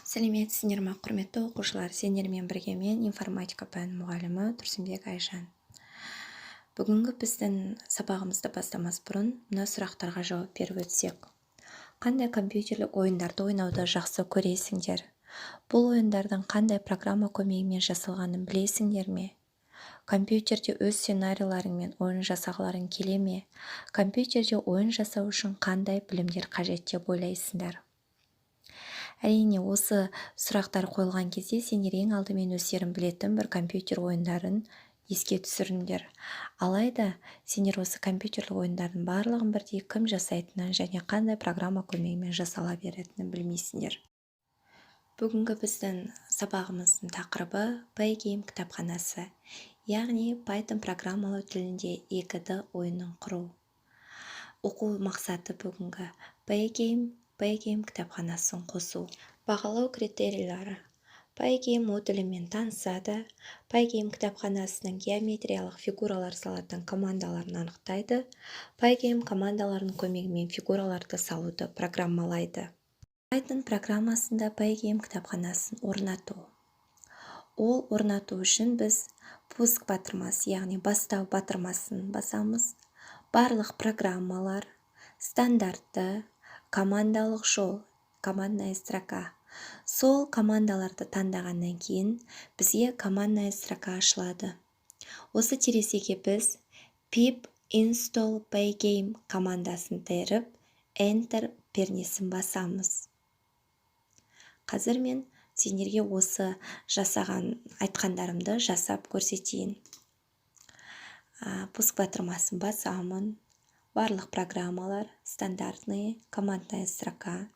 Сәлеметсіздер ме, құрметті оқушылар. Сендермен бірге мен информатика пән мұғалімі Тұрсынбек Айжан. Бүгінгі біздің сабағымызды бастамас бұрын мына сұрақтарға жауап беріп өтсек. Қандай компьютерлік ойындарды ойнауды жақсы көресіңдер? Бұл ойындардың қандай программа көмегімен жасалғанын білесіңдер ме? Компьютерде өз сценарийларыңмен ойын жасағыларың келе ме? Компьютерде ойын жасау үшін қандай білімдер қажет деп ойлайсыңдар? Әрине, осы сұрақтар қойылған кезде сендер ең алдымен өздерің білетін бір компьютер ойындарын еске түсіріңдер. Алайда, сендер осы компьютерлік ойындардың барлығын бірдей кім жасайтынын және қандай программа көмегімен жасала беретінін білмейсіңдер. Бүгінгі біздің сабағымыздың тақырыбы Pygame кітапханасы, яғни Python программалау тілінде 2D ойынын құру. Оқу мақсаты бүгінгі Pygame кітапханасын қосу. Бағалау критерийлері. Pygame модулімен танысады. Pygame кітапханасының геометриялық фигуралар салатын командаларын анықтайды. Pygame командаларының көмегімен фигураларды салуды программалайды. Python программасында Pygame кітапханасын орнату. Ол орнату үшін біз пуск батырмасы, яғни бастау батырмасын басамыз. Барлық программалар, стандартты, командалық жол, командная строка. Сол командаларды таңдағаннан кейін бізге командная строка ашылады. Осы терезеге біз pip install pygame командасын теріп, enter пернесін басамыз. Қазір мен сендерге осы айтқандарымды жасап көрсетейін. Пуск батырмасын басамын. Барлық программалар, стандартные, командная строка.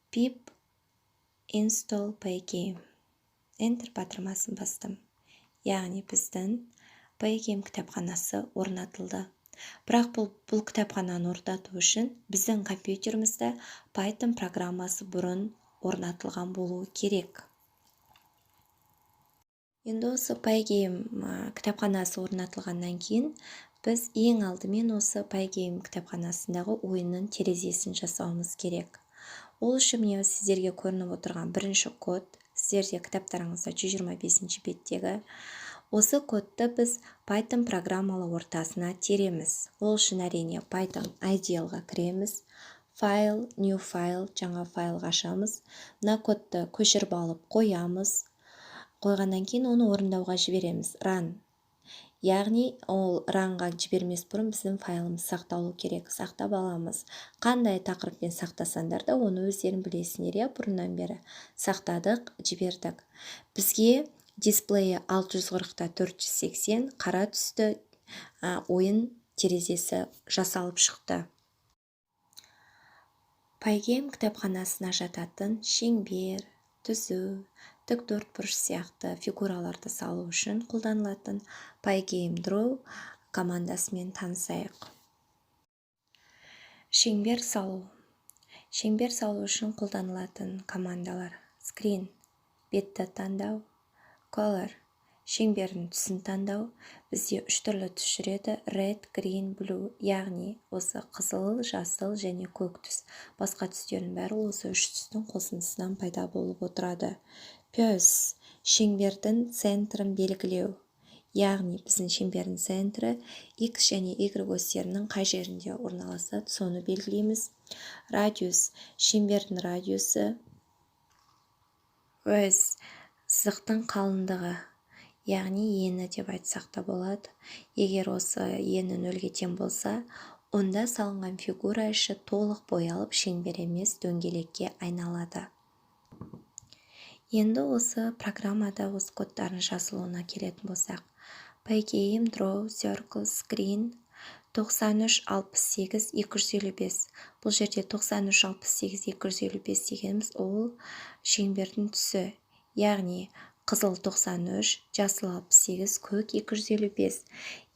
Pip install pygame. Enter батырмасын бастым. Яғни біздің Pygame кітапханасы орнатылды. Бірақ бұл кітапхананы орнату үшін біздің компьютерімізде Python программасы бұрын орнатылған болуы керек. Енді осы Pygame кітапханасы орнатылғаннан кейін біз ең алдымен осы Pygame кітапханасындағы ойынның терезесін жасауымыз керек. Ол үшін міне сіздерге көрініп отырған бірінші код, сіздерде кітаптарыңызда 125 беттегі. Осы кодты біз Python программалы ортасына тереміз. Ол үшін әрине Python IDL-ға кіреміз. Файл, new файл, жаңа файлға ашамыз. Мына кодты көшіріп алып қоямыз. Қойғаннан кейін оны орындауға жібереміз. Run. Яғни ол ранға жібермес бұрын біздің файлымыз сақталу керек. Сақтап аламыз. Қандай тақырыппен сақтасаңдар да оны өздерің білесіңдер, бұрыннан бері. Сақтадық, жібердік. Бізге дисплейі 640-та 480 қара түсті ойын терезесі жасалып шықты. Pygame кітапханасына жататын шеңбер, түзу, тіктөртбұрыш сияқты фигураларды салу үшін қолданылатын Pygame Draw командасымен танысайық. Шеңбер салу. Шеңбер салу үшін қолданылатын командалар: Screen, бетті таңдау, Color, шеңбердің түсін таңдау. Бізде 3 түрлі түс жүреді: Red, Green, Blue, яғни осы қызыл, жасыл және көк түс. Басқа түстердің бәрі осы 3 түстің қосындысынан пайда болып отырады. Pose, шеңбердің центрін белгілеу. Яғни біздің шеңбердің центрі X және Y осьтерінің қай жерінде орналасады, соны белгілейміз. Radius, шеңбердің радиусы. Width, сызықтың қалыңдығы, яғни ені деп айтсақ та болады. Егер осы ені 0-ге тең болса, онда салынған фигура іші толық боялып шеңбер емес дөңгелекке айналады. Енді осы программада осы кодтардың жазылуына келетін болсақ. Pygame Draw Circle Screen 9368 255. Бұл жерде 9368 255 дегеніміз ол шеңбердің түсі. Яғни қызыл 93, жасыл 68, көк 255.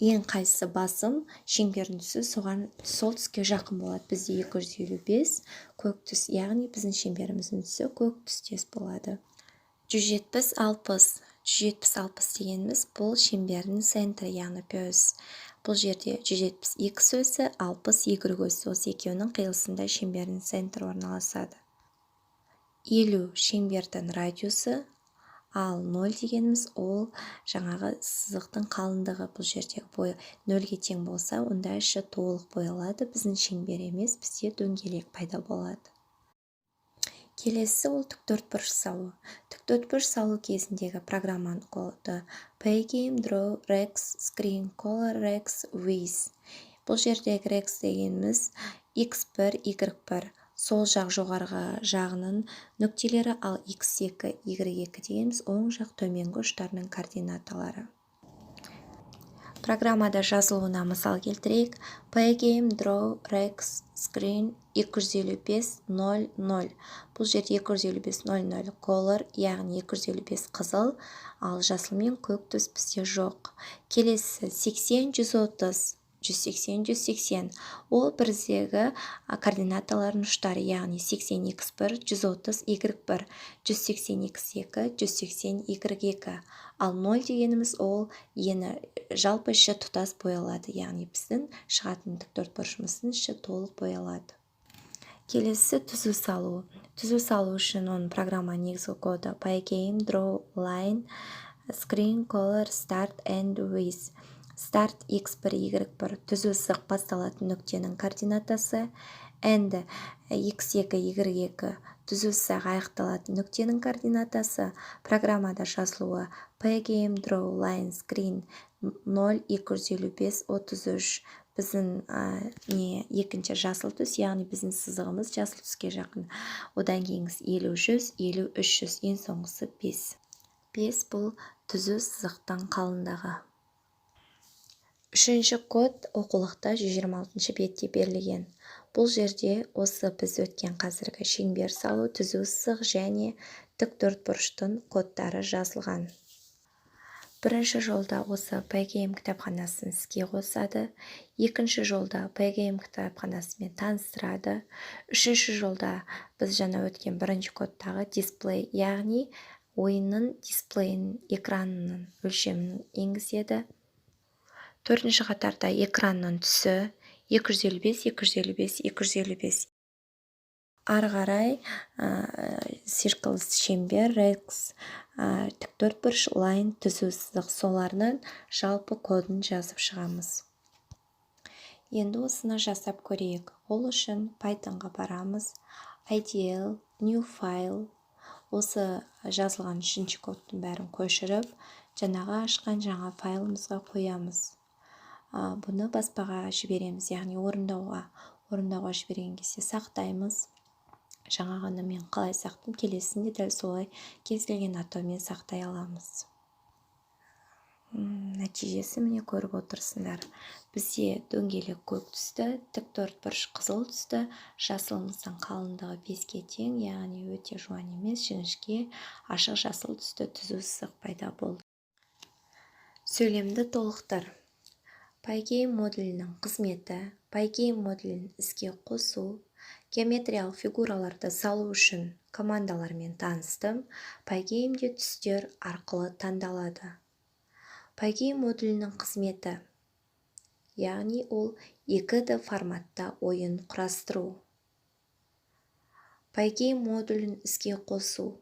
Ең қайсысы басым шеңбердің түсі сол түске жақын болады. Бізде 255 көк түс, яғни біздің шеңберіміздің түсі көк түстес болады. 170-60. 170-60 дегеніміз бұл шеңбердің центрі, яғни Pose. Бұл жерде 170 X өсі, 60 Y өсі. Осы екеуінің қиылысында шеңбердің центрі орналасады. 50 шеңбердің радиусы, ал 0 дегеніміз ол жаңағы сызықтың қалыңдығы. Бұл жердегі бойы 0-ге тең болса, онда іші толық боялады. Біздің шеңбер емес, бізде дөңгелек пайда болады. Келесі ол тіктөртбұрыш салу. Тіктөртбұрыш салу кезіндегі программаның коды Pygame, Draw, Rex, Screen, Color, Rex, Wiz. Бұл жердегі Rex дегеніміз X1, Y1. Сол жақ жоғарғы жағының нүктелері, ал X2, Y2 дегеніміз оң жақ төменгі ұштарының координаталары. Программада жазылуына мысал келтірейік. Pygame, Draw, Rex, Screen 255 00. Бұл жерде 255 00 Color, яғни 255 қызыл, ал жасыл мен көк түс бізде жоқ. Келесі 80 130 180 180. Ол біріздегі координаталардың ұштары, яғни 80 X1 130 Y1, 180 X2 180 Y2. Ал 0 дегеніміз ол ені жалпы іші тұтас боялады, яғни біздің шығатын тіктөртбұрышымыздың іші толық боялады. Келесі түзу салу. Түзу салу үшін оның программа негізгі коды Pygame, Draw, Line, Screen, Color, Start and Wiz. Start X1, Y1. Түзу сызық басталатын нүктенің координатасы. And X2, Y2. Түзу сызық аяқталатын нүктенің координатасы. Программада жазылуы Pygame, Draw, Line, Screen 0 255 33. Біздің екінші жасыл түс, яғни біздің сызығымыз жасыл түске жақын. Одан кейінгісі 50 100 50 300, ең соңғысы 5. 5 бұл түзу сызықтың қалыңдығы. Үшінші код оқулықта 126 бетте берілген. Бұл жерде осы біз өткен қазіргі шеңбер салу, түзу сызық және тіктөртбұрыштың кодтары жазылған. Бірінші жолда осы Pygame кітапханасын іске қосады. Екінші жолда Pygame кітапханасымен таныстырады. Үшінші жолда біз жаңа өткен бірінші кодтағы дисплей, яғни ойынның дисплейінің экранының өлшемін енгізеді. Төртінші қатарда экранның түсі 255 255 255. Ары қарай circle шеңбер, Rex, тіктөртбұрыш, Line, түзу сызық, соларының жалпы кодын жазып шығамыз. Енді осыны жасап көрейік. Ол үшін Pythonға барамыз. IDL, New File. Осы жазылған үшінші кодтың бәрін көшіріп, жаңағы ашқан жаңа файлымызға қоямыз. Бұны баспаға жібереміз, яғни орындауға жіберген кезде сақтаймыз. Жаңағыны мен қалай сақтым, келесінде дәл солай кез келген атаумен сақтай аламыз. Нәтижесі міне көріп отырсыңдар. Бізде дөңгелек көк түсті, тіктөртбұрыш қызыл түсті, жасылымыздың қалыңдығы 5-ке тең, яғни өте жуан емес, жіңішке, ашық жасыл түсті түзу сызық пайда болды. Сөйлемді толықтыр. Pygame модулінің қызметі. Pygame модулін іске қосу. Геометриялық фигураларды салу үшін командалармен таныстым. Pygameде түстер арқылы таңдалады. Pygame модулінің қызметі, яғни ол 2D форматта ойын құрастыру. Pygame модулін іске қосу.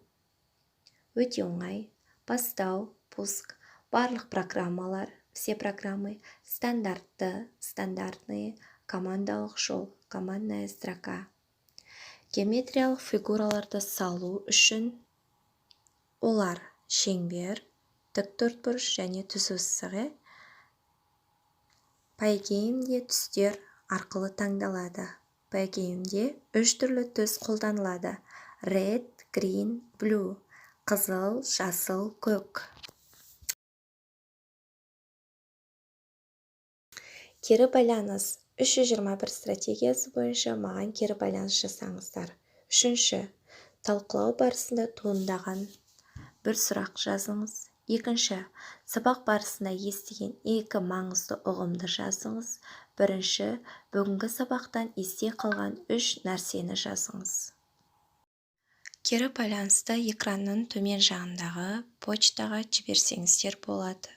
Өте оңай. Бастау, пуск, барлық программалар, все программы, стандартные, командалық жол, командная строка. Геометриялық фигураларды салу үшін олар шеңбер, тіктөртбұрыш және түзу сызығы. Pygameде түстер арқылы таңдалады. Pygameде 3 түрлі түс қолданылады. Red, green, blue. Қызыл, жасыл, көк. Кері байланыс. 321 стратегиясы бойынша маған кері байланыс жасаңыздар. Үшінші, талқылау барысында туындаған бір сұрақ жазыңыз. Екінші, сабақ барысында естіген 2 маңызды ұғымды жазыңыз. Бірінші, бүгінгі сабақтан есте қалған 3 нәрсені жазыңыз. Кері байланысты экранның төмен жағындағы почтаға жіберсеңіздер болады.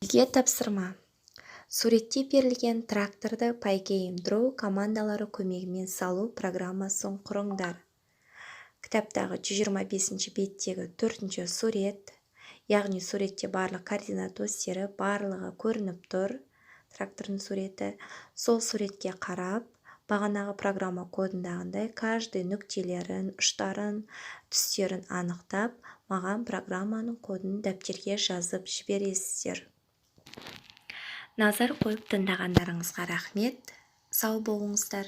Елге тапсырма. Суретте берілген тракторды Pygame Draw командалары көмегімен салу программасын құрыңдар. кітаптағы 125 беттегі 4-ші сурет, яғни суретте барлық координат осьтері барлығы көрініп тұр. Трактордың суреті. Сол суретке қарап, бағанағы программа кодындағындай каждый нүктелерін, ұштарын, түстерін анықтап, маған программаның кодын дәптерге жазып жібересіздер. Назар қойып тыңдағандарыңызға рахмет. Сау болыңыздар.